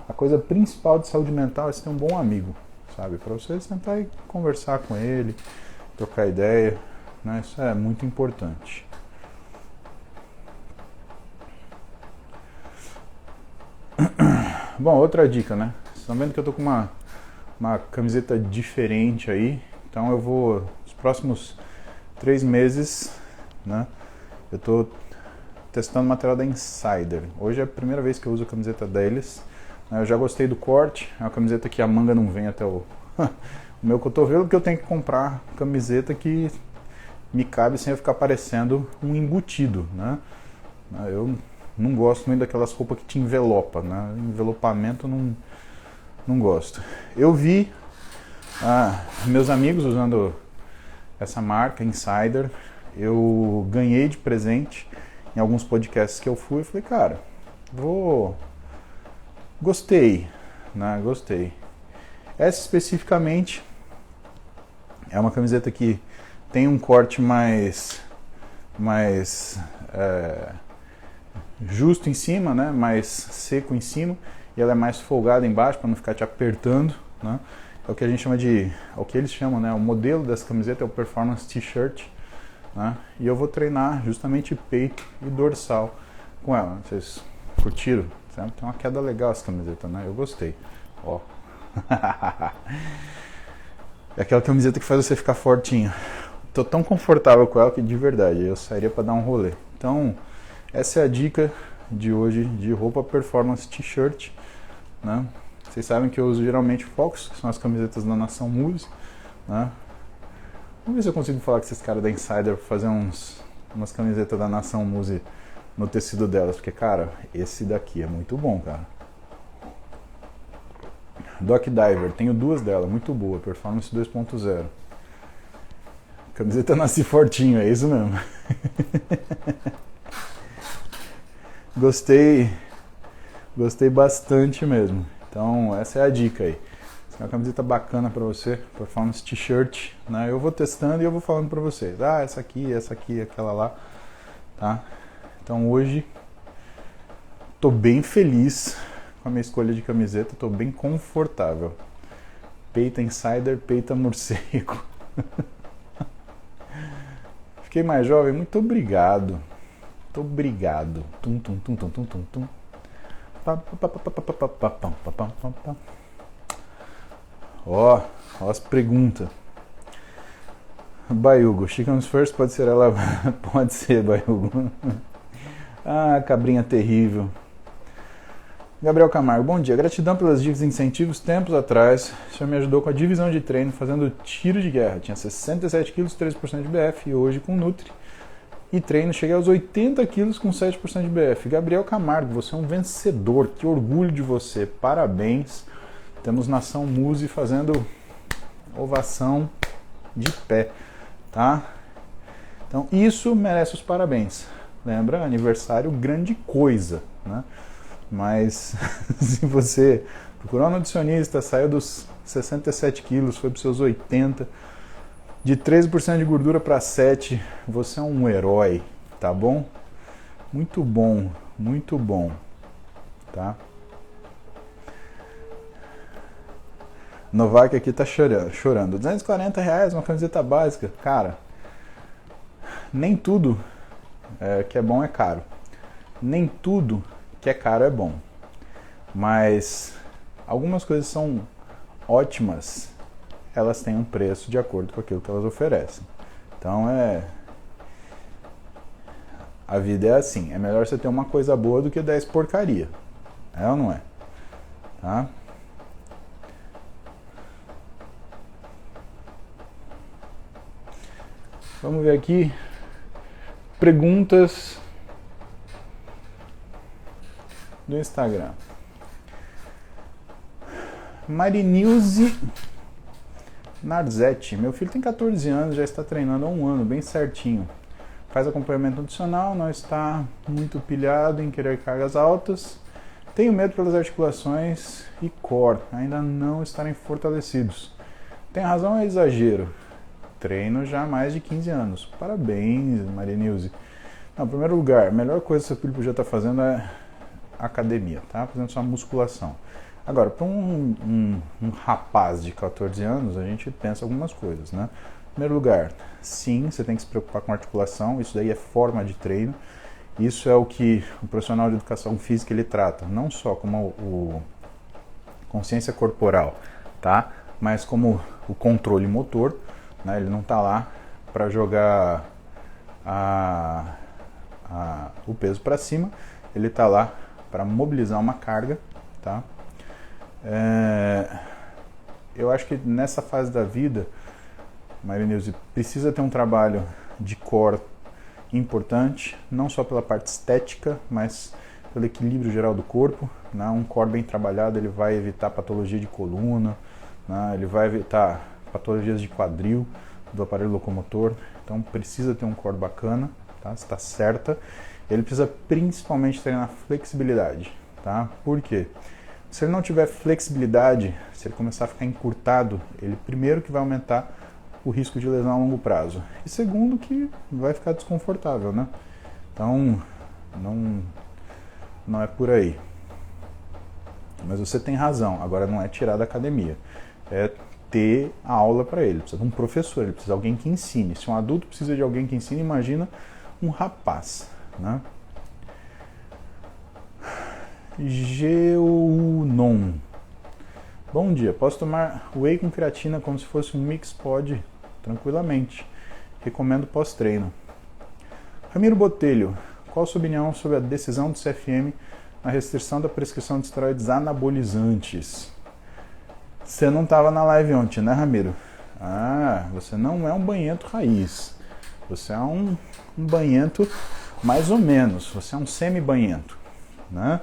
a coisa principal de saúde mental é você ter um bom amigo, sabe? Para você sentar e conversar com ele, trocar ideia, né? Isso é muito importante. Bom, outra dica, né? Vocês estão vendo que eu tô com uma camiseta diferente aí, então eu vou, nos próximos 3 meses, né? Eu tô testando material da Insider. Hoje é a primeira vez que eu uso a camiseta deles. Eu já gostei do corte, é uma camiseta que a manga não vem até o meu cotovelo, porque eu tenho que comprar camiseta que me cabe sem eu ficar parecendo um embutido, né? Eu não gosto muito daquelas roupas que te envelopa, né? Envelopamento não gosto. Eu vi meus amigos usando essa marca Insider, eu ganhei de presente em alguns podcasts que eu fui e falei, cara, gostei, né? Gostei. Essa especificamente é uma camiseta que tem um corte mais justo em cima, né? Mais seco em cima, e ela é mais folgada embaixo para não ficar te apertando, né? É o que a gente chama é o que eles chamam, né? O modelo dessa camiseta é o Performance T-shirt, né? E eu vou treinar justamente peito e dorsal com ela. Vocês curtiram? Tem uma queda legal essa camiseta, né? Eu gostei. Ó. É aquela camiseta que faz você ficar fortinho. Tô tão confortável com ela que de verdade eu sairia para dar um rolê. Então, essa é a dica de hoje de roupa performance t-shirt, né? Vocês sabem que eu uso geralmente Focus, que são as camisetas da Nação Muse, né? Vamos ver se eu consigo falar com esses caras da Insider para fazer umas camisetas da Nação Muse no tecido delas, porque, cara, esse daqui é muito bom, cara. Doc Diver, tenho 2 delas, muito boa, Performance 2.0. Camiseta nasci fortinho, é isso mesmo. Gostei bastante mesmo. Então, essa é a dica aí. Essa é uma camiseta bacana pra você, Performance T-shirt, né? Eu vou testando e eu vou falando pra vocês. Essa aqui, aquela lá, tá? Então hoje tô bem feliz com a minha escolha de camiseta, tô bem confortável. Peita Insider, peita morcego. Fiquei mais jovem, muito obrigado. Muito obrigado. Tum, tum, tum, tum, tum, tum, tum. Ó as perguntas. Baiugo, Chicans First pode ser ela? Pode ser, Baiugo. Cabrinha terrível. Gabriel Camargo, bom dia. Gratidão pelas dicas e incentivos. Tempos atrás, o senhor me ajudou com a divisão de treino fazendo tiro de guerra. Tinha 67 quilos, 13% de BF. E hoje com Nutri e treino cheguei aos 80 quilos com 7% de BF. Gabriel Camargo, você é um vencedor. Que orgulho de você. Parabéns. Temos Nação Muse fazendo ovação de pé, tá? Então isso merece os parabéns. Lembra? Aniversário, grande coisa, né? Mas se você procurou um nutricionista, saiu dos 67 quilos, foi para os seus 80, de 13% de gordura para 7%, você é um herói, tá bom? Muito bom, tá? Novak aqui tá chorando. R$240, uma camiseta básica. Cara, nem tudo que é bom é caro. Nem tudo que é caro é bom. Mas algumas coisas são ótimas. Elas têm um preço de acordo com aquilo que elas oferecem. Então a vida é assim. É melhor você ter uma coisa boa do que 10 porcaria. É ou não é? Tá? Vamos ver aqui. perguntas do Instagram. Marinilze Narzetti. Meu filho tem 14 anos, já está treinando há um ano, bem certinho. Faz acompanhamento nutricional, não está muito pilhado em querer cargas altas. Tenho medo pelas articulações e core ainda não estarem fortalecidos. Tem razão ou é exagero? Treino já há mais de 15 anos. Parabéns, Marinilze. Não, em primeiro lugar, a melhor coisa que seu filho podia estar fazendo é academia, tá? Fazendo sua musculação. Agora, para um rapaz de 14 anos, a gente pensa algumas coisas, né? Em primeiro lugar, sim, você tem que se preocupar com articulação, isso daí é forma de treino. Isso é o que o profissional de educação física ele trata, não só como o consciência corporal, tá? Mas como o controle motor, né? Ele não está lá para jogar o peso para cima, ele está lá para mobilizar uma carga, tá? Eu acho que nessa fase da vida, Marinilze, precisa ter um trabalho de core importante, não só pela parte estética, mas pelo equilíbrio geral do corpo, né? Um core bem trabalhado, ele vai evitar patologia de coluna, né? Ele vai evitar patologias de quadril, do aparelho locomotor, então precisa ter um core bacana, tá? Está certa. Ele precisa principalmente treinar flexibilidade, tá? Por quê? Se ele não tiver flexibilidade, se ele começar a ficar encurtado, ele primeiro que vai aumentar o risco de lesão a longo prazo. E segundo que vai ficar desconfortável, né? Então, não é por aí. Mas você tem razão, agora não é tirar da academia. É ter a aula para ele. Precisa de um professor, ele precisa de alguém que ensine. Se um adulto precisa de alguém que ensine, imagina um rapaz, né? Geunon. Bom dia, posso tomar whey com creatina como se fosse um mix pod? Tranquilamente. Recomendo pós-treino. Ramiro Botelho, qual a sua opinião sobre a decisão do CFM na restrição da prescrição de esteroides anabolizantes? Você não estava na live ontem, né, Ramiro? Ah, você não é um banhento raiz. Você é um banhento mais ou menos. Você é um semi-banhento, né?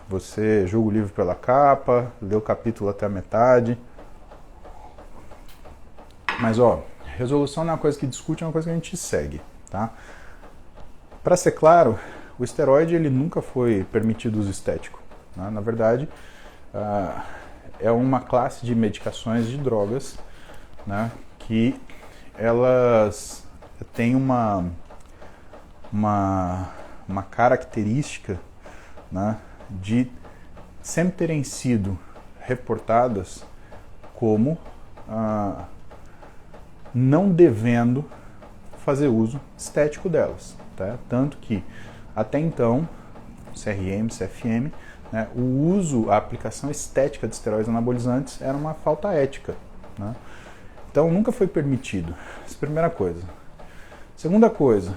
Você julga o livro pela capa, lê o capítulo até a metade. Mas, resolução não é uma coisa que discute, é uma coisa que a gente segue, tá? Para ser claro, o esteroide ele nunca foi permitido uso estético, né? Na verdade, é uma classe de medicações de drogas, né, que elas têm uma característica, né, de sempre terem sido reportadas como não devendo fazer uso estético delas, tá? Tanto que até então CRM, CFM, né, o uso, a aplicação estética de esteroides anabolizantes era uma falta ética, né? Então nunca foi permitido. Essa é a primeira coisa. Segunda coisa,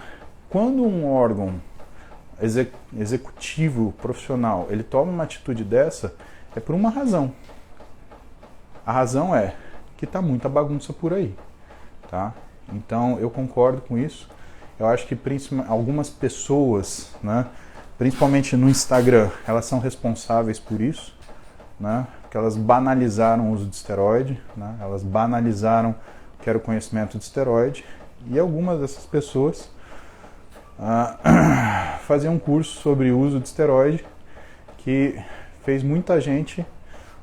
quando um órgão executivo profissional ele toma uma atitude dessa, é por uma razão. A razão é que está muita bagunça por aí, tá? Então eu concordo com isso. Eu acho que algumas pessoas, né, principalmente no Instagram, elas são responsáveis por isso, né? Porque elas banalizaram o uso de esteroide, né? Elas banalizaram o que era o conhecimento de esteroide, e algumas dessas pessoas faziam um curso sobre o uso de esteroide que fez muita gente,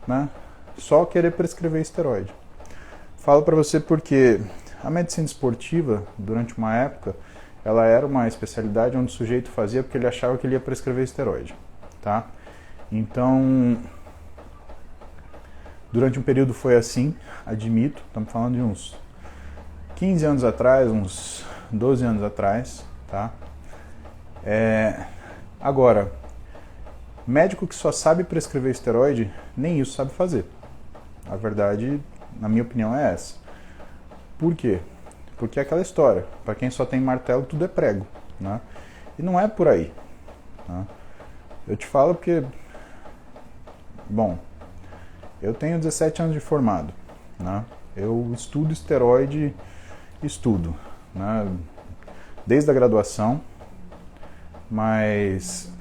né, só querer prescrever esteroide. Falo para você porque a medicina esportiva, durante uma época, ela era uma especialidade onde o sujeito fazia porque ele achava que ele ia prescrever esteroide, tá? Então, durante um período foi assim, admito, estamos falando de uns 15 anos atrás, uns 12 anos atrás, tá? Agora, médico que só sabe prescrever esteroide, nem isso sabe fazer. A verdade, na minha opinião, é essa. Por quê? Porque é aquela história, para quem só tem martelo, tudo é prego, né? E não é por aí, né? Eu te falo porque, bom, eu tenho 17 anos de formado, né? Eu estudo esteroide, né? desde a graduação, mas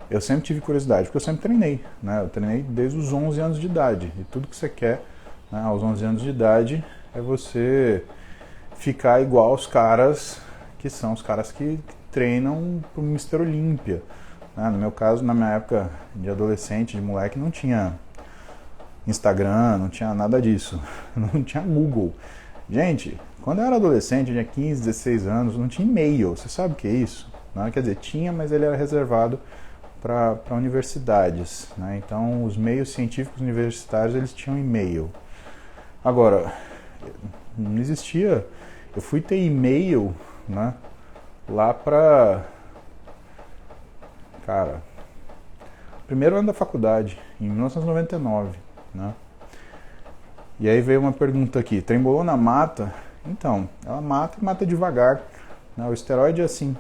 eu sempre tive curiosidade, porque eu sempre treinei, né? Eu treinei desde os 11 anos de idade, e tudo que você quer, né, aos 11 anos de idade é você ficar igual aos caras que são os caras que treinam pro Mr. Olímpia. Né? No meu caso, na minha época de adolescente, de moleque, não tinha Instagram, não tinha nada disso, não tinha Google. Gente, quando eu era adolescente, eu tinha 15, 16 anos, não tinha e-mail, você sabe o que é isso? Não, quer dizer, tinha, mas ele era reservado para universidades, né? Então os meios científicos universitários eles tinham e-mail. Agora, não existia, eu fui ter e-mail, né, lá para, cara, primeiro ano da faculdade, em 1999, né? E aí veio uma pergunta aqui, trembolona na mata? Então, ela mata e mata devagar, né? O esteroide é assim.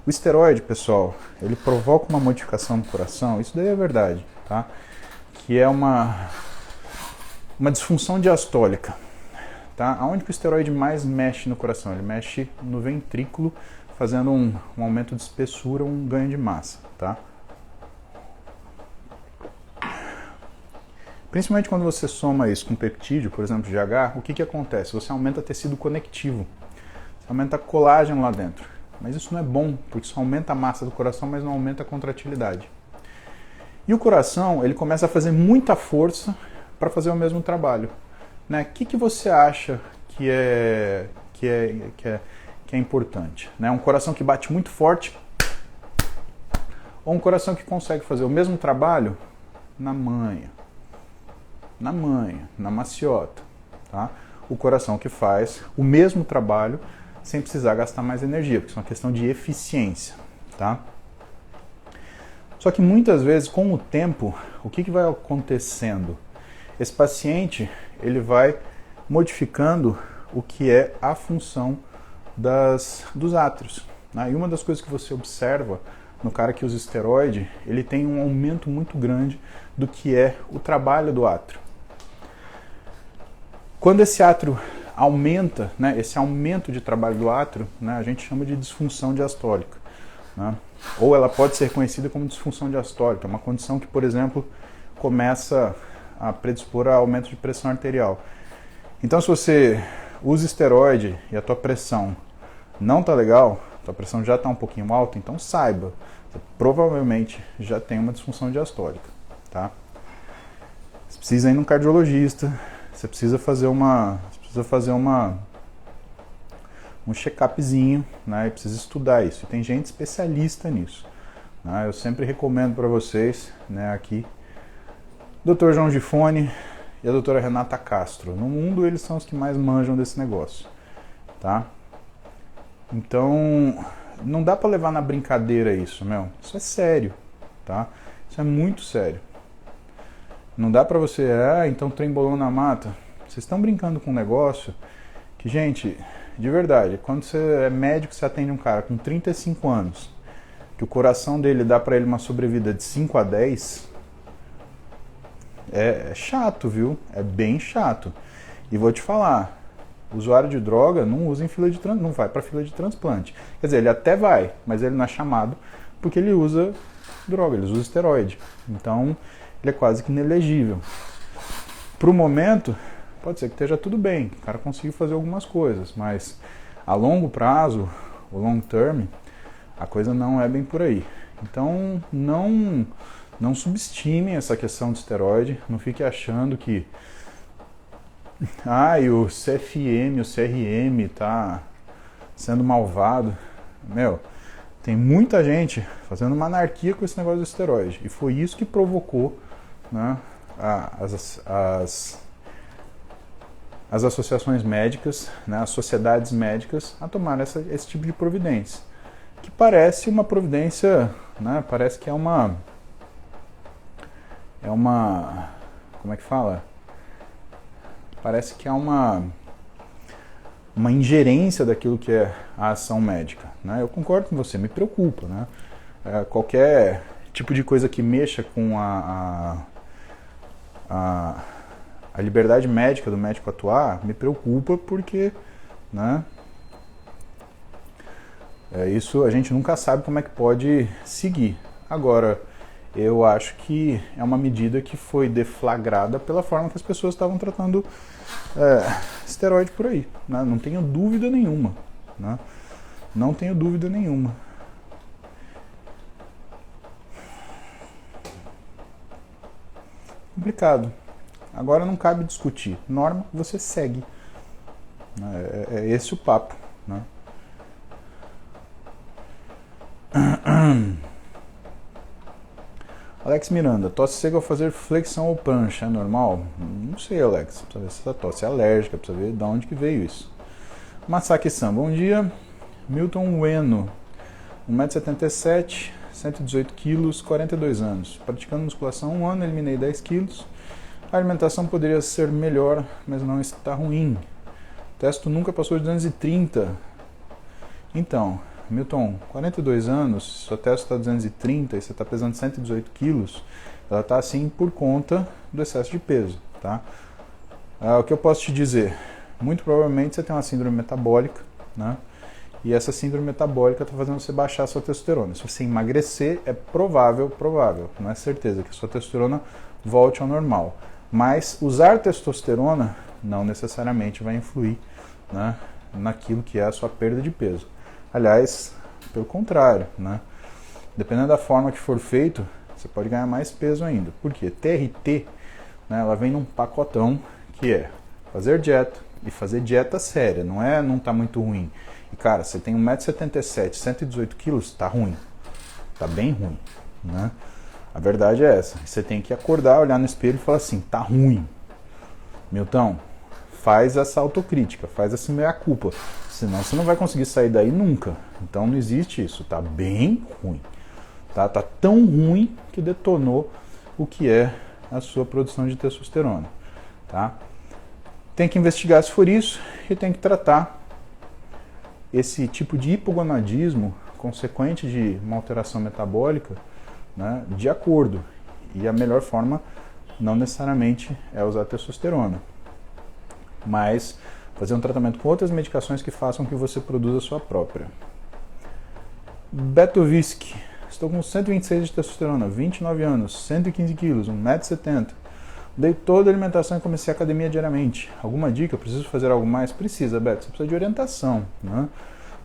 O esteroide, pessoal, ele provoca uma modificação do coração, isso daí é verdade, tá? Que é uma disfunção diastólica, tá? Aonde que o esteroide mais mexe no coração? Ele mexe no ventrículo, fazendo um aumento de espessura, um ganho de massa, tá? Principalmente quando você soma isso com peptídeo, por exemplo, GH, o que acontece? Você aumenta tecido conectivo, você aumenta colágeno lá dentro. Mas isso não é bom, porque isso aumenta a massa do coração, mas não aumenta a contratilidade. E o coração, ele começa a fazer muita força para fazer o mesmo trabalho. Né? O que você acha que é importante? Né? Um coração que bate muito forte ou um coração que consegue fazer o mesmo trabalho na manha, na maciota. Tá? O coração que faz o mesmo trabalho sem precisar gastar mais energia, porque isso é uma questão de eficiência, tá? Só que muitas vezes, com o tempo, o que vai acontecendo? Esse paciente, ele vai modificando o que é a função dos átrios, né? E uma das coisas que você observa no cara que usa esteroide, ele tem um aumento muito grande do que é o trabalho do átrio. Quando esse átrio aumenta, né, esse aumento de trabalho do átrio, né, a gente chama de disfunção diastólica. Né? Ou ela pode ser conhecida como disfunção diastólica, uma condição que, por exemplo, começa a predispor a aumento de pressão arterial. Então, se você usa esteroide e a tua pressão não está legal, a tua pressão já está um pouquinho alta, então saiba, você provavelmente já tem uma disfunção diastólica. Tá? Você precisa ir num cardiologista, você precisa fazer um check-upzinho, né? E precisa estudar isso. E tem gente especialista nisso. Né? Eu sempre recomendo para vocês, né, aqui, Dr. João Gifone e a doutora Renata Castro. No mundo eles são os que mais manjam desse negócio, tá? Então, não dá para levar na brincadeira isso, meu. Isso é sério, tá? Isso é muito sério. Não dá para você, então trembolona na mata. Vocês estão brincando com um negócio que, gente, de verdade, quando você é médico, você atende um cara com 35 anos, que o coração dele dá para ele uma sobrevida de 5 a 10, é chato, viu? É bem chato. E vou te falar, o usuário de droga não usa em não vai para fila de transplante. Quer dizer, ele até vai, mas ele não é chamado porque ele usa droga, ele usa esteroide. Então, ele é quase que inelegível. Para o momento, pode ser que esteja tudo bem, o cara conseguiu fazer algumas coisas, mas a longo prazo, o long term, a coisa não é bem por aí. Então, não subestimem essa questão de esteroide, não fique achando que e o CFM, o CRM tá sendo malvado. Meu, tem muita gente fazendo uma anarquia com esse negócio do esteroide, e foi isso que provocou, né, as associações médicas, né, as sociedades médicas a tomar esse tipo de providência, que parece uma providência, né, parece que é uma, como é que fala? Parece que é uma ingerência daquilo que é a ação médica. Né? Eu concordo com você, me preocupa. Né? Qualquer tipo de coisa que mexa com a liberdade médica do médico atuar me preocupa porque, né, Isso a gente nunca sabe como é que pode seguir. Agora, eu acho que é uma medida que foi deflagrada pela forma que as pessoas estavam tratando esteroide por aí, né? Não tenho dúvida nenhuma, né? Não tenho dúvida nenhuma. Complicado. Agora não cabe discutir. Norma, você segue. É esse o papo, né? Alex Miranda, tosse seca ao fazer flexão ou prancha, é normal? Não sei, Alex. Precisa ver se essa tosse é alérgica, precisa ver de onde que veio isso. Masaki-san, bom dia. Milton Ueno, 1,77 m, 118 kg, 42 anos. Praticando musculação há 1 ano, eliminei 10 kg. A alimentação poderia ser melhor, mas não está ruim. O testo nunca passou de 230. Então, Milton, 42 anos, sua testo está 230 e você está pesando 118 quilos, ela está assim por conta do excesso de peso, tá? O que eu posso te dizer? Muito provavelmente você tem uma síndrome metabólica, né? E essa síndrome metabólica está fazendo você baixar a sua testosterona. Se você emagrecer, é provável, não é certeza, que a sua testosterona volte ao normal. Mas usar testosterona não necessariamente vai influir, né, naquilo que é a sua perda de peso. Aliás, pelo contrário, né? Dependendo da forma que for feito, você pode ganhar mais peso ainda. Por quê? TRT, né, ela vem num pacotão que é fazer dieta e fazer dieta séria. Não tá muito ruim. E cara, você tem 1,77 m, 118 quilos, tá ruim. Tá bem ruim, né? A verdade é essa. Você tem que acordar, olhar no espelho e falar assim, tá ruim. Milton, faz essa autocrítica, faz essa meia-culpa. Senão você não vai conseguir sair daí nunca. Então não existe isso. Tá bem ruim. Tá tão ruim que detonou o que é a sua produção de testosterona. Tá? Tem que investigar se for isso e tem que tratar esse tipo de hipogonadismo consequente de uma alteração metabólica, né, de acordo. E a melhor forma não necessariamente é usar testosterona, mas fazer um tratamento com outras medicações que façam que você produza a sua própria. Betovisk, estou com 126 de testosterona, 29 anos, 115 quilos, 1,70 m. Dei toda a alimentação e comecei a academia diariamente. Alguma dica? Preciso fazer algo mais? Precisa, Beto. Você precisa de orientação, né?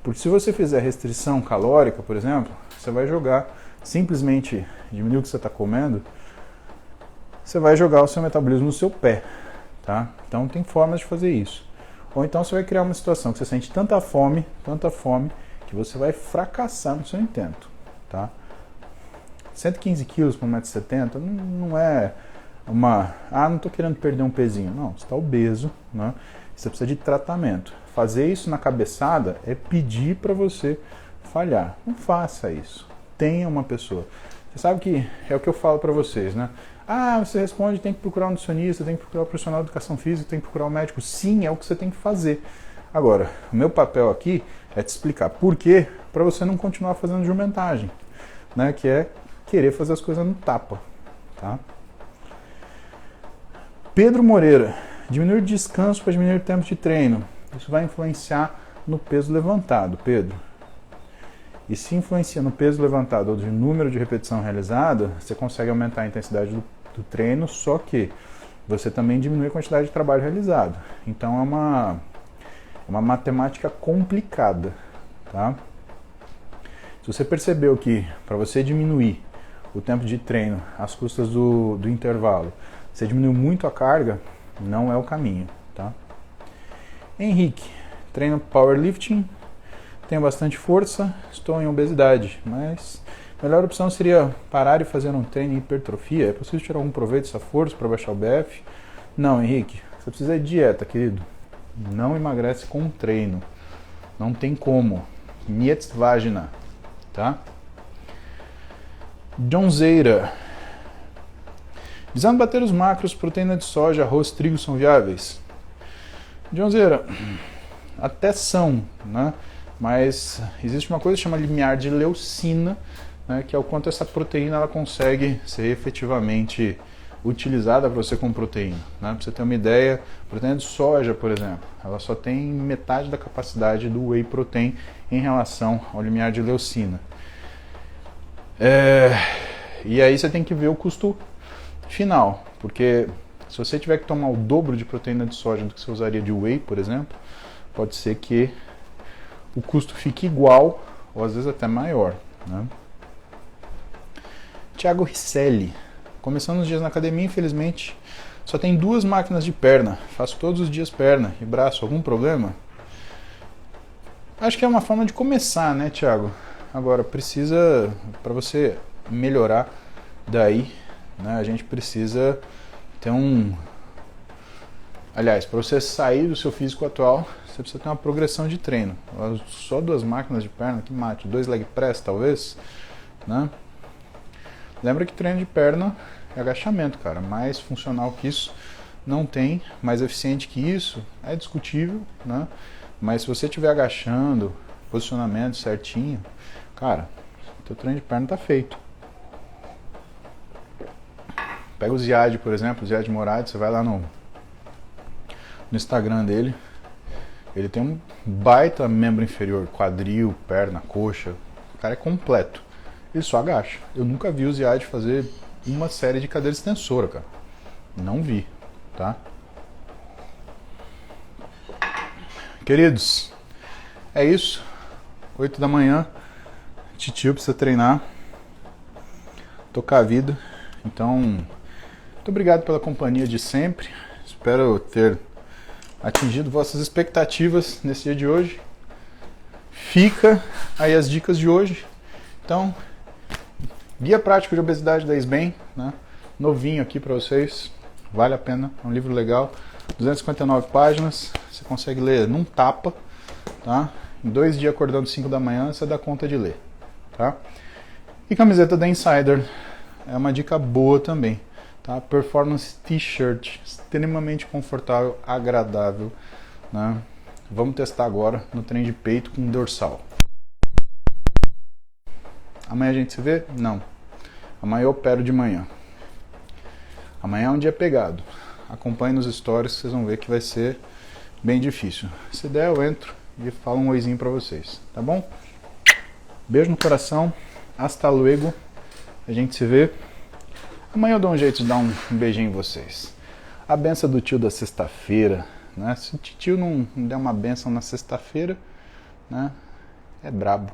Porque se você fizer restrição calórica, por exemplo, você vai jogar, simplesmente diminuir o que você está comendo, você vai jogar o seu metabolismo no seu pé, tá? Então tem formas de fazer isso. Ou então você vai criar uma situação que você sente tanta fome, que você vai fracassar no seu intento, tá? 115 quilos para 1,70 m não é uma... não estou querendo perder um pezinho. Não, você está obeso, né? Você precisa de tratamento. Fazer isso na cabeçada é pedir para você falhar. Não faça isso. Tenha uma pessoa. Você sabe que é o que eu falo para vocês, né? Você responde, tem que procurar um nutricionista, tem que procurar um profissional de educação física, tem que procurar um médico. Sim, é o que você tem que fazer. Agora, o meu papel aqui é te explicar por quê, para você não continuar fazendo jumentagem, né? Que é querer fazer as coisas no tapa, tá? Pedro Moreira, diminuir descanso para diminuir o tempo de treino. Isso vai influenciar no peso levantado, Pedro. E se influencia no peso levantado ou no número de repetição realizada, você consegue aumentar a intensidade do treino, só que você também diminui a quantidade de trabalho realizado. Então é uma matemática complicada, tá? Se você percebeu que para você diminuir o tempo de treino às custas do intervalo, você diminuiu muito a carga, não é o caminho, tá? Henrique, treino powerlifting, tenho bastante força, estou em obesidade, mas a melhor opção seria parar e fazer um treino em hipertrofia. É possível tirar algum proveito dessa força para baixar o BF? Não, Henrique, você precisa de dieta, querido. Não emagrece com treino. Não tem como. Niet vagina, tá? Johnzeira. Visando bater os macros, proteína de soja, arroz, trigo são viáveis? Johnzeira, até são, né? Mas existe uma coisa que chama limiar de leucina, né, que é o quanto essa proteína ela consegue ser efetivamente utilizada para você como proteína, né? Para você ter uma ideia, proteína de soja, por exemplo, ela só tem metade da capacidade do whey protein em relação ao limiar de leucina. E aí você tem que ver o custo final, porque se você tiver que tomar o dobro de proteína de soja do que você usaria de whey, por exemplo, pode ser que o custo fique igual ou às vezes até maior, né? Thiago Risselli. Começando os dias na academia, infelizmente, só tem 2 máquinas de perna. Faço todos os dias perna e braço. Algum problema? Acho que é uma forma de começar, né, Thiago? Agora, precisa, para você melhorar daí, né, a gente precisa ter Aliás, para você sair do seu físico atual, você precisa ter uma progressão de treino. Só 2 máquinas de perna, que mate. 2 leg press, talvez, né? Lembra que treino de perna é agachamento, cara. Mais funcional que isso não tem. Mais eficiente que isso é discutível, né? Mas se você estiver agachando, posicionamento certinho, cara, teu treino de perna tá feito. Pega o Ziad, por exemplo, o Ziad Morad, você vai lá no Instagram dele. Ele tem um baita membro inferior, quadril, perna, coxa. O cara é completo. Ele só agacha. Eu nunca vi o Ziad fazer uma série de cadeira extensora, cara. Não vi, tá? Queridos, é isso. 8 da manhã. Titio precisa treinar. Tocar a vida. Então, muito obrigado pela companhia de sempre. Espero ter atingido vossas expectativas nesse dia de hoje. Fica aí as dicas de hoje. Então, Guia Prático de Obesidade da SBEM, né? Novinho aqui para vocês, vale a pena, é um livro legal, 259 páginas, você consegue ler num tapa, tá? Em 2 dias acordando 5 da manhã, você dá conta de ler, tá? E camiseta da Insider, é uma dica boa também, tá? Performance T-shirt, extremamente confortável, agradável, né? Vamos testar agora no treino de peito com dorsal. Amanhã a gente se vê? Não. Amanhã eu opero de manhã. Amanhã é um dia pegado. Acompanhe nos stories que vocês vão ver que vai ser bem difícil. Se der, eu entro e falo um oizinho pra vocês, tá bom? Beijo no coração. Hasta luego. A gente se vê. Amanhã eu dou um jeito de dar um beijinho em vocês. A benção do tio da sexta-feira, né? Se o tio não der uma benção na sexta-feira, né? É brabo.